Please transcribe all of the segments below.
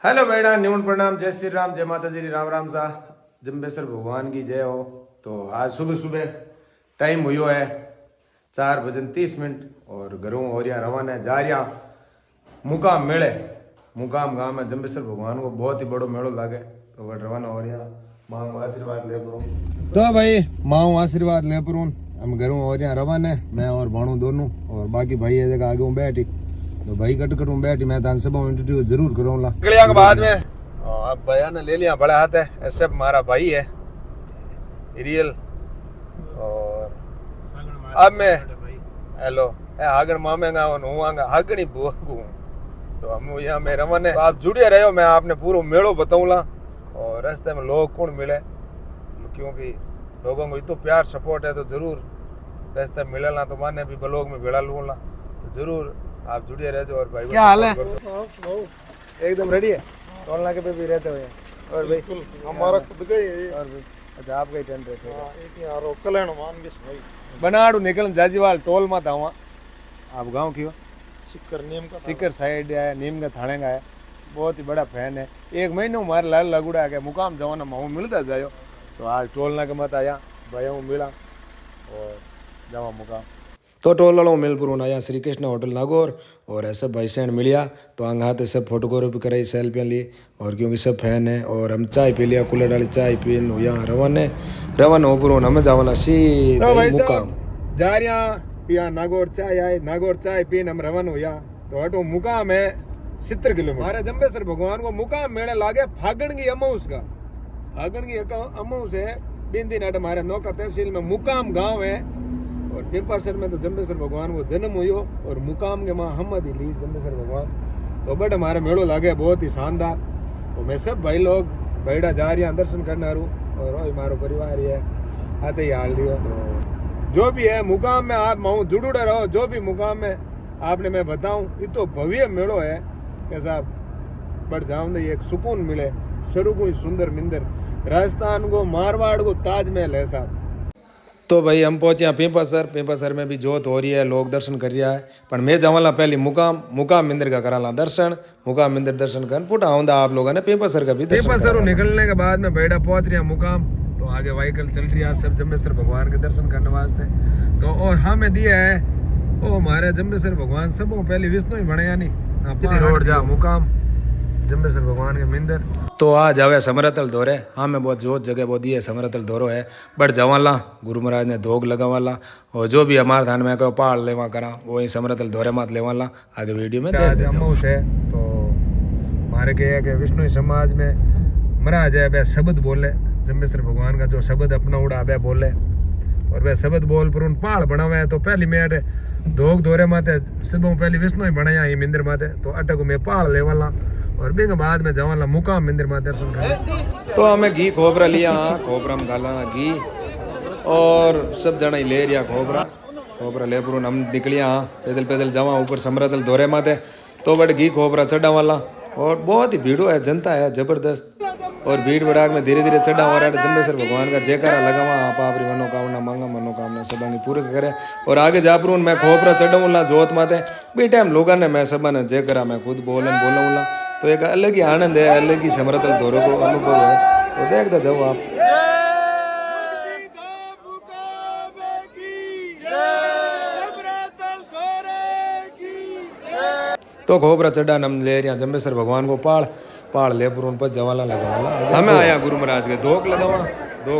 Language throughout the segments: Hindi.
हेलो बेटा, न्यून प्रणाम, जय श्री राम, जय माता जी, राम राम सा, जम्बेश्वर भगवान की जय हो। तो आज सुबह सुबह टाइम हुई है 4:30 और घरों और यहाँ रवाना जा रहा मुकाम मेले। मुकाम गांव में जम्बेश्वर भगवान को बहुत ही बड़ो मेलो लागे, तो वह रवाना हो रहा माँ आशीर्वाद ले परूँ। तो भाई माँ आशीर्वाद ले परूँ, हम घरों और यहाँ रवाना, मैं और भाणू दोनों, और बाकी भाई ये जगह आगे हूँ बैठी, तो भाई कट कटूँ बैठी, मैं तान सब इंटरव्यू जरूर करूँगा निकलिया के बाद में। अब भैया ने ले लिया बड़ा हाथ है, सब हमारा भाई है रियल। और अब मैं हेलो आगण मामेगा हुआंगा आगणी बुआगू, तो हम यहाँ में रवाना है। तो आप जुड़े रहे हो, मैं आपने पूरा मेड़ो बताऊंगा और रास्ते में लोग कौन मिले, क्योंकि लोगों को इतना प्यार सपोर्ट है, तो जरूर रास्ते में मिलना, तो माने भी ब्लॉग में भेड़ा लूंगा, तो जरूर आप जुड़े रह जाओ। और भाई क्या हाल है? एकदम रेडी है, टोलना के पे भी रहते हुए। और भाई हमारा खुद का ही और भी अच्छा आपका ही टेंट रहते हैं। एक यार कल्याण मान के सही बनाड़ू निकल जाजीवाल टोल मत आऊँ। आप गांव की हो? सिक्कर नीम का सिक्कर साइड है, नीम का थाने का है, बहुत ही बड़ा फैन है। एक महीने हमारे लाल लगुड़ा के मुकाम जवाना माऊ मिलता जायो, तो आज टोलना के मत आया भाई हूँ मिला और जावा मुकाम। तो टोल वालों मिलपुर आया श्री कृष्ण होटल नागौर, और ऐसे भाई स्टैंड मिलिया, तो अंगाते सब फोटोग्राफी कराई, सेल्फियाँ ली, और क्योंकि सब फैन है, और हम चाय पी लिया, कुल्हड़ वाली चाय पी यहाँ रवान हो पुरो हमें जावाना सीधा मुकाम जा रहा पिया नागौर चाय आए, नागौर चाय पीन हम रवान हो या, तो हटो मुकाम है 70 किलोमीटर। हमारे जम्बेश्वर भगवान को मुकाम मेले लागे फागण की अमाउस का, फागण की अमाउस है बिंदी नाट हमारे नौका तहसील में मुकाम गाँव है, और पिंपासर में तो जम्बेश्वर भगवान को जन्म हुई, और मुकाम के माँ हमद ही ली जम्बेश्वर भगवान। तो बट हमारे मेड़ो लागे बहुत ही शानदार, तो मैं सब भाई लोग बैठा जा रही हैं दर्शन करना रू, और हमारो परिवार ही है आते ही हाल रही हो। तो जो भी है मुकाम में आप माँ जुड़े रहो, जो भी मुकाम में आपने मैं बताऊं, ये तो भव्य मेड़ो है कैसा बढ़ जाऊँ, एक सुकून मिले, सरू को सुंदर मिंदर, राजस्थान को मारवाड़ को ताजमहल है साहब। तो भाई हम पहुंचे यहाँ पिंपासर में भी जोत हो रही है, लोग दर्शन कर रहा है, पर मैं जावाला पहले मुकाम मंदिर का कराला दर्शन, मुकाम मंदिर दर्शन कर पुटा आऊंगा आप लोगों ने पिंपासर का भी दर्शन। पिंपासर निकलने के बाद में बेड़ा पहुंच रहा मुकाम, तो आगे व्हीकल चल रही है सब जम्बेश्वर भगवान के दर्शन करने वास्ते। तो और हमें दिया है वो हमारे जम्बेश्वर भगवान सब पहले विष्णु ही बने, यानी रोड जा मुकाम जम्बेश्वर भगवान के मंदिर। तो आ जावे समरतल दौरे, हाँ मैं बहुत जोत जगह बहुत दिए समरतल दौरो है, बट जवाला गुरु महाराज ने धोग लगावाला, और जो भी हमारे धान में कहो पहाड़ लेवा करा वही समरतल दौरे मात लेवाला। आगे वीडियो में अमाउस है, तो हमारे कहे कि विष्णु समाज में महाराज है वह शब्द बोले, जम्बेश्वर भगवान का जो शब्द अपना उड़ा वह बोले, और वह शब्द बोल पर उन पहाड़ बना हुआ है। तो पहली मेट धोग दौरे माते सब पहले विष्णु ही बनाया ही मंदिर माते, तो अटक में पहाड़ लेवाला, और बिंग बाद में जवाला मुकाम मंदिर में दर्शन करें। तो हमें घी खोबरा लिया, खोबरा में डाला घी, और सब जना ही ले रिया खोबरा ले पुरून हम निकलिया पैदल जावा ऊपर समरतल दौरे माते, तो बट घी खोबरा चढ़ा वाला, और बहुत ही भीड़ो है, जनता है जबरदस्त, और भीड़ भड़ाक में धीरे धीरे चढ़ा हो रहा है। जम्बेश्वर भगवान का जयकारा लगावा, आप अपनी मनोकामना मांगा, मनोकामना सब पूरे करे, और आगे जा पुरून मैं खोबरा चढ़ाऊंगा जोत माते बी टाइम लोगों ने मैं सब ने जयकारा मैं खुद बोलूँगा, तो एक अलग ही आनंद है, अलग ही समरतल दौरे को अनुभव है। तो देखते जाओ आप। तो खोबरा चढ़ा हम ले रहे जम्बेश्वर भगवान को पहाड़ ले पुरून पर जवाला लगावाला, हमें आया गुरु महाराज के धोक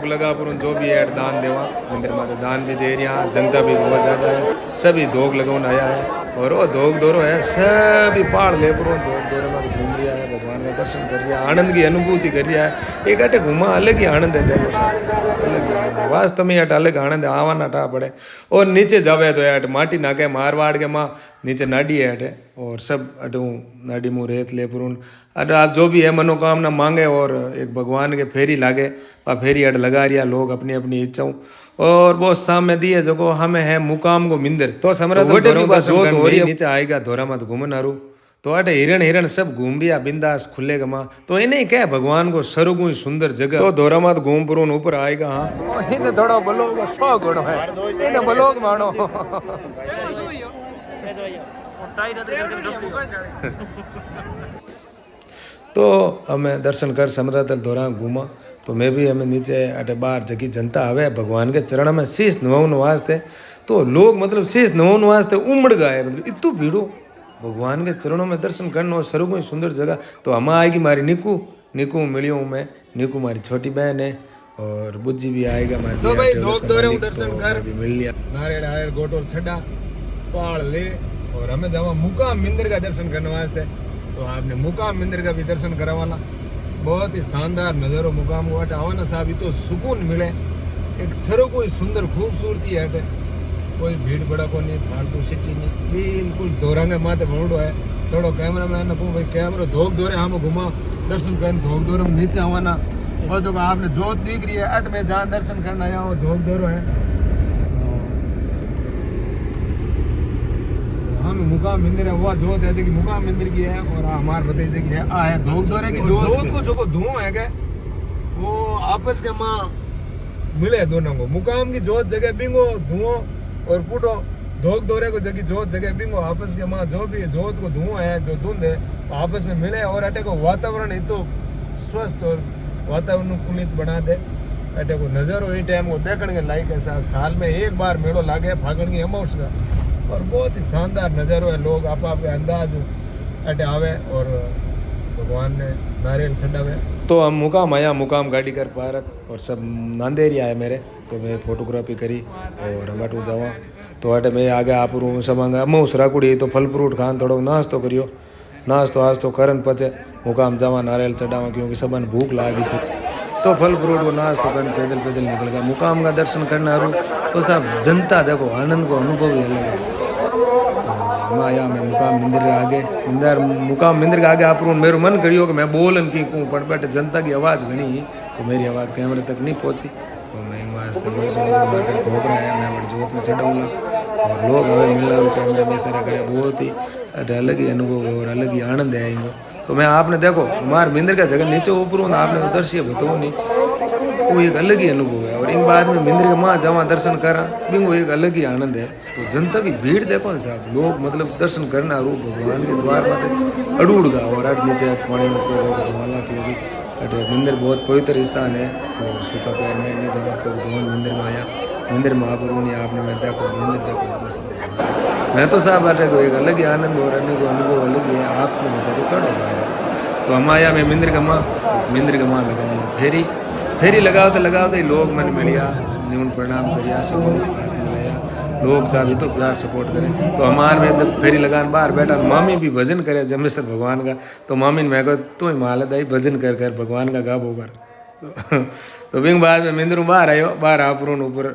लगा पुरून, जो भी है दान देवा मंदिर में दान भी दे रहा, जनता भी बहुत ज़्यादा है, सभी धोक लगाने आया है, और वो धोक दौरो है सभी पहाड़ ले पुरून धोक दौरे में घूम रहा है, भगवान का दर्शन कर रहा है, आनंद की अनुभूति कर रहा है। एक अटे घुमा अलग ही आनंद है, देखो साहब अलग ही आनंद है, वास्तव में अट अलग आनंद है, आवाना टा पड़े। और नीचे जावे तो अट माटी नाके मारवाड़ के माँ नीचे नाडी है अटे, और सब अटू नाडी मुँह रेत ले पुरून, अरे आप जो भी है मनोकामना मांगे, और एक भगवान के फेरी लागे वह फेरी अट लगा रिया लोग अपनी अपनी इच्छाओं, और वो सामने दिए जो हमें है मुकाम को मंदिर। तो समरतल जोत हो रही है, नीचे आएगा धोरा मत घूमन आरू, तो अटे हिरण सब घूम रिया बिंदास खुले गमा, तो इन्हें क्या भगवान को सरगु ही सुंदर जगह, तो धोरा मत घूम पुरून ऊपर आएगा। हाँ इन्हें थोड़ा बलोग 100 घोड़ो है, इन्हें बलोग मानो तो हमें दर्शन कर समरतल दौरा घूमा तो मैं भी हमें नीचे अटे बाहर जगी जनता आवे भगवान के चरण में शीश नवाउन वास्ते तो लोग मतलब शीश नवाउन वास्ते उमड़ गए मतलब इतु भीड़ो भगवान के चरणों में दर्शन करना और सरू कोई सुंदर जगह तो हम आएगी मारी निकू निकू मिलियो हूँ मैं निकू मारी छोटी बहन है और बुज्जी भी आएगा मारी तो भाई बिया, धोख उसका दौरे मालिक, दर्शन तो कर। मैं भी मिल लिया नारियल नारियल गोटोल छड़ा पहाड़ ले और हमें जावा मुकाम मंदिर का दर्शन करने वास्ते तो आपने मुकाम मंदिर का भी दर्शन करवाना बहुत ही शानदार नज़ारो मुकाम को हटे आवाना साहब तो सुकून मिले एक सरो कोई सुंदर खूबसूरती है हटे कोई भीड़ बड़ा को नहीं फालतू सिटी नहीं बिल्कुल दौरांगे माते भोड़ो है थोड़ो कैमरा मैन ने कहूँ भाई कैमरा धोख दौरे हम घुमा दर्शन कर धोख दौरे में नीचे आवाना और तो आपने जोत दिख रही है अट में जहाँ दर्शन करना आया वो धोख दौरो है हम मुकाम मंदिर है वो जोत है कि मुकाम मंदिर की है और हमारे भतीजे की है आ है धोख दौरे की जोत को जो को धुआं है क्या वो आपस के माँ मिले दोनों को मुकाम की जोत जगह बिंगो धुआं और पुटो धोख दौरे को जगह जोत जगह बिंगो आपस के माँ जो भी जोत को धुआं है जो धुंध है आपस में मिले और अटे को वातावरण तो स्वस्थ और वातावरण पुनित बना दे अटे को नज़ारो ये टाइम को देखने के लायक है साहब साल में एक बार मेड़ो लागे फागण की अमावस का और बहुत ही शानदार नज़ारो है लोग आप अंदाज अटे आवे और भगवान ने नारियल चढ़ावे तो हम मुकाम आया मुकाम गाड़ी कर पार्क और सब नांदेरी आए मेरे तो मैं फोटोग्राफी करी और हम अटू जावा तो अटे मैं आगे आप सब अमूस राकुड़ी तो फल फ्रूट खान थोड़ो नाश्तो करियो नाश्तो आस्तो करन पचे मुकाम जावा नारियल चढ़ावा क्योंकि सबन भूख लागी थी तो फल फ्रूट को नाश्तो कर पैदल पैदल निकल गया मुकाम का दर्शन करना तो सब जनता देखो आनंद को अनुभव ही अलग है हम आया मैं मुकाम मंदिर के आगे मुकाम मंदिर के आगे आप मेरे मन करियो कि मैं बोलन की कहूँ पर बट जनता की आवाज़ घनी तो मेरी आवाज़ कैमरे तक नहीं पहुँची तो मैं वास्ते मार्केट भोग रहा है मैं बड़े जोत में चढ़ाऊँगा और लोग हमें मिलना कैमरे में सारा करे बहुत ही अलग ही अनुभव और अलग ही आनंद है इनको तो मैं आपने देखो हमारे मंदिर का जगह नीचे ऊपर हूँ आपने तो दर्शिय बताऊँ नहीं वो एक अलग ही अनुभव है और इन बाद में मंदिर के माँ जहाँ दर्शन करा भी वो एक अलग ही आनंद है तो जनता की भीड़ देखो ना साहब लोग मतलब दर्शन करना रूप भगवान के द्वार में अड़ूड़ गा और अट नीचे पानी में धोवाला क्योंकि अटे मंदिर बहुत पवित्र स्थान है तो सूखा पैर में नहीं जमा कर धोवन मंदिर में आया मंदिर महाप्रभु ने आपने मैं देखो मंदिर देखो मैं तो साहब अटे को एक अलग ही आनंद और अनुभव अलग ही है आपने बता दो कड़ो तो हम आया मैं मंदिर का माँ लगा फेरी लगाते ही लोग मन मिलिया न्यून प्रणाम करिया सब हाथ मिलाया लोग साहब तो प्यार सपोर्ट करें तो हमारे में फेरी लगान बाहर बैठा तो मामी भी भजन करे जमेश्वर भगवान का तो मामी ने मैं को तू ही मालत आई भजन कर भगवान का गा बोकर तो बिंग बाद में मंदिर बाहर आयो बाहर आपुरून ऊपर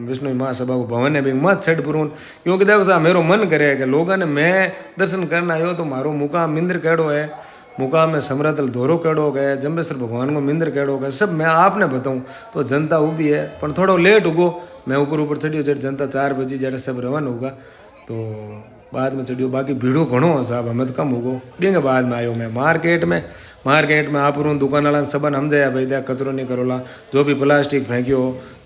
विष्णु महासभा को भवन है बिंग मत छठ पुरून क्योंकि देखो साहब मेरा मन करे कि लोगों ने मैं दर्शन करना आयो तो मारो मुकाम मंदिर केड़ो है मुकाम में समरतल धोरो केड़ो गए जम्बेश्वर भगवान को मंदिर केड़ो गए सब मैं आपने बताऊँ तो जनता ऊभी है पर थोड़ा लेट उगो मैं ऊपर चढ़ियो जब जनता 4 बजे जब सब रवान होगा तो बाद में चढ़ियो बाकी भीड़ो घणो साहब हमें तो कम होगो बिंग बाद में आयो मैं मार्केट में आप दुकान वाला सबन समझाया भाई देख कचरो नहीं करोला जो भी प्लास्टिक फेंकियो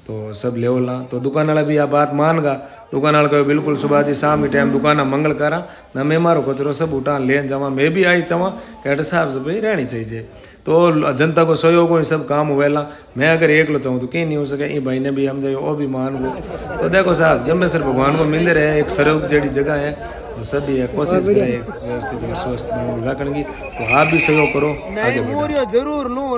तो सब लेवला तो दुकान वाला भी आ बात मान गा दुकान वाला कहो बिल्कुल सुबह जी शाम के टाइम दुकान मंगल करा ना मैं मारो कचरो सब उठा लेन जावा मैं भी आई चावा कैट साहब सब भाई रहनी चाहिए तो जनता को सहयोग हो सब काम हुएला मैं अगर एकलो चाहूँ तो कहीं नहीं हो सके ये भाई ने भी समझायो वो भी मान गो तो देखो साहब जम्बेश्वर भगवान को मंदिर है एक सरोग जड़ी जगह है तो सभी है कोशिश करे एक व्यवस्थित और स्वस्थ रखने की तो आप भी सहयोग करो आगे बढ़ो जरूर लूँ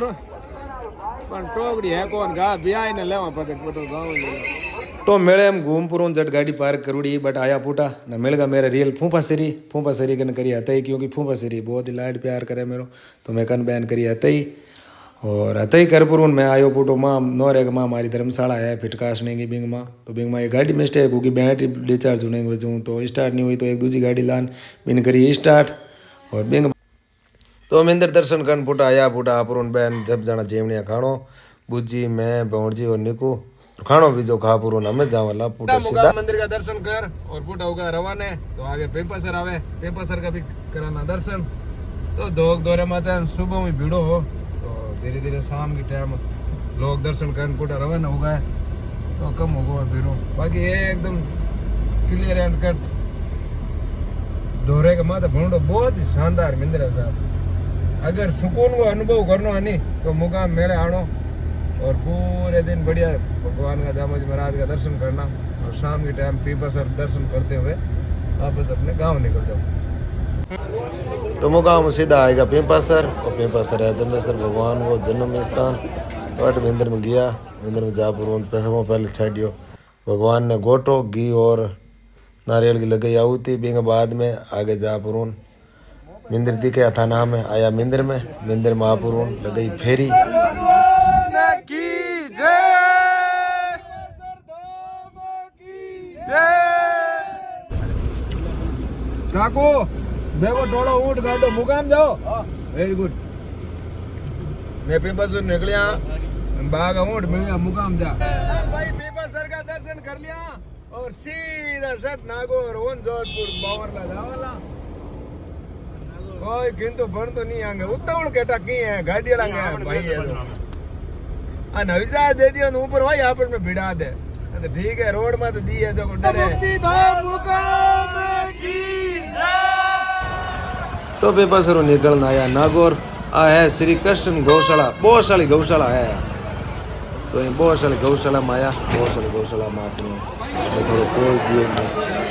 टोकड़ी है कौन गा ब्याह ने लेवा पड़े फोटो गाँव तो मेले हम घूमपुरों जट गाड़ी पार्क करूड़ी बट आया पुटा न मिलगा मेरा रियल फूफा सरी कन करी हता ही क्योंकि फूफा सरी बहुत ही लाड प्यार करे मेरो तो मैं कन बयान करी हता ही और हता ही करपुरून मैं आयो पुटो माँ नौरे माँ हमारी धर्मशाला है फिटकाशने की बिंग माँ तो बिंग माँ ये गाड़ी मिस्टेक होगी बैटरी डिस्चार्ज होने की वजह तो स्टार्ट नहीं हुई तो एक दूसरी गाड़ी लान बिन करी स्टार्ट और बिंग तो मंदिर दर्शन करन पुटा आया पुटा अपुरून बहन जब जाना जेवणिया खाणो बुज्जी मैं भौणजी और निकू खाणो भी जो खा पुरून हमें जावला पुटा सीधा मंदिर का दर्शन कर और पुटा होगा रवाना तो आगे पेपासर आवे पेपासर का भी कराना दर्शन तो धोख दौरे माता सुबह में भीड़ो हो तो धीरे धीरे शाम के टाइम लोग दर्शन करन पुटा रवाना हो गए तो कम हो गया भीड़ो बाकी ये एकदम क्लियर एंड कट दोहरे का माता भूडो बहुत ही शानदार मंदिर है साहब अगर सुकून को अनुभव करना है नहीं तो मुकाम मेले आनो और पूरे दिन बढ़िया भगवान का दामोजी महाराज का दर्शन करना और शाम के टाइम पीपसर दर्शन करते हुए वापस अपने गांव निकल जाओ। तो मुकाम सीधा आएगा पीपासर और पीपासर है जमेसर भगवान वो जन्म स्थान। तो मंदिर में गया, मंदिर में जापुर पहले छाड़ियो भगवान ने गोटो घी और नारियल की लगाई आहुति बिंग बाद में आगे जापुर मंदिर दिखे थाना में आया मंदिर में महापुर लगाई फेरी काको देखो टोलो ऊँट गाड़ो मुकाम जाओ। Very good. मैं पीपसर निकलिया बाग ऊँट मिल गया मुकाम जा भाई पीपसर का दर्शन कर लिया और सीधा सट नागौर ओन जोधपुर बावरला जावाला कोई किंतु बन तो नहीं आएंगे उतावड़ केटा की है गाड़ी लांगे भाई है तो आ नवीजा दे दियो न ऊपर भाई आपस में भिड़ा दे तो ठीक है रोड में तो दी है जो डर है। तो बेपसरों निकलना आया नागौर आ है श्री कृष्ण गौशाला बहुत सारी गौशाला है। तो ये बहुत सारी गौशाला में आया बहुत सारी गौशाला महापुर में थोड़ा पोज दिए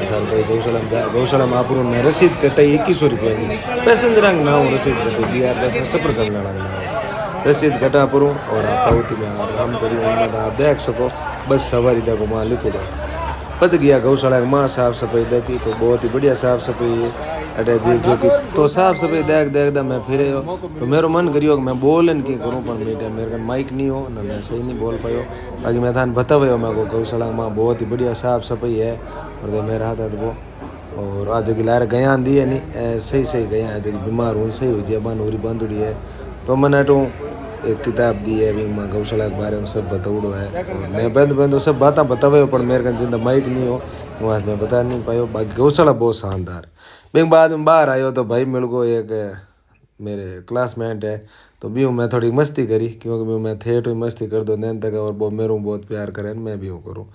घर भाई गौशाला में जाए गौशाला महापुर में रसीद कटाई 2100 रुपये की पैसेंजर ना हो रसीद कटी दिया बस में सफर करने वाला ना रसीद कटा परूँ और आप पावती में आराम करी आप देख सको बस सवारी तक मालिक को पत गया गौशाला में माँ साफ सफाई देखी तो बहुत ही बढ़िया साफ सफाई है अटे जी जो कि तो साफ सफाई देख मैं फिरे हो तो मेरा मन करियो कि मैं बोलन की करूँ पर मेरे का माइक नहीं हो ना मैं सही नहीं बोल पायो बाकी मैं थान बताओ मैं को गौशाला में बहुत ही बढ़िया साफ सफाई है और तो मेरा हाथ वो और आज की लार गया दी है नहीं सही गया आज बीमार हूँ सही हो जाए बन हो बंदुड़ी है तो मैंने तो एक किताब दी है अभी मैं गौशाला के बारे में सब बताऊड़ो है और मैं बंद सब बातें बतावे पर मेरे का जिंदा माइक नहीं हो वहाँ मैं बता नहीं पायो बाकी गौशाला बहुत शानदार। बिंग बाद में बाहर आयो तो भाई मिल गो एक मेरे क्लासमेट है तो भी मैं थोड़ी मस्ती करी क्योंकि मैं थिएटर में मस्ती कर दो दिन तक और वो मेरे बहुत प्यार करें मैं भी हूँ करूँ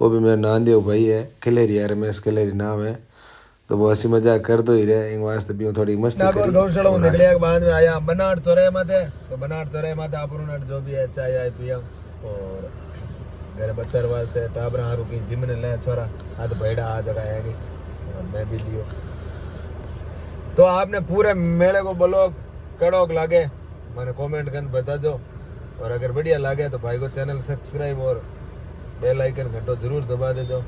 वो भी मेरा नानदेव भाई है खिलेरी है रमेश खिलेरी नाम है तो वो हंसी मजाक कर दो ही रहे वास्ते भी थोड़ी मस्ती करी। गौशाला में निकले के बाद में आया बनाट चौराहे में थे तो बनाट चौराहे में आप जो भी है चाय आए पिया और घर बच्चा वास्ते टाबरा हारू की जिम ने ले छोरा आज बैठा आ जगह है नहीं मैं भी लियो तो आपने पूरे मेले को बोलो कड़ोक लागे मैंने कमेंट कर बता दो और अगर बढ़िया लागे तो भाई को चैनल सब्सक्राइब और बेल आइकन घंटो जरूर दबा दे दो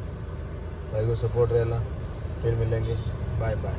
भाई को सपोर्ट रहना फिर मिलेंगे बाय बाय।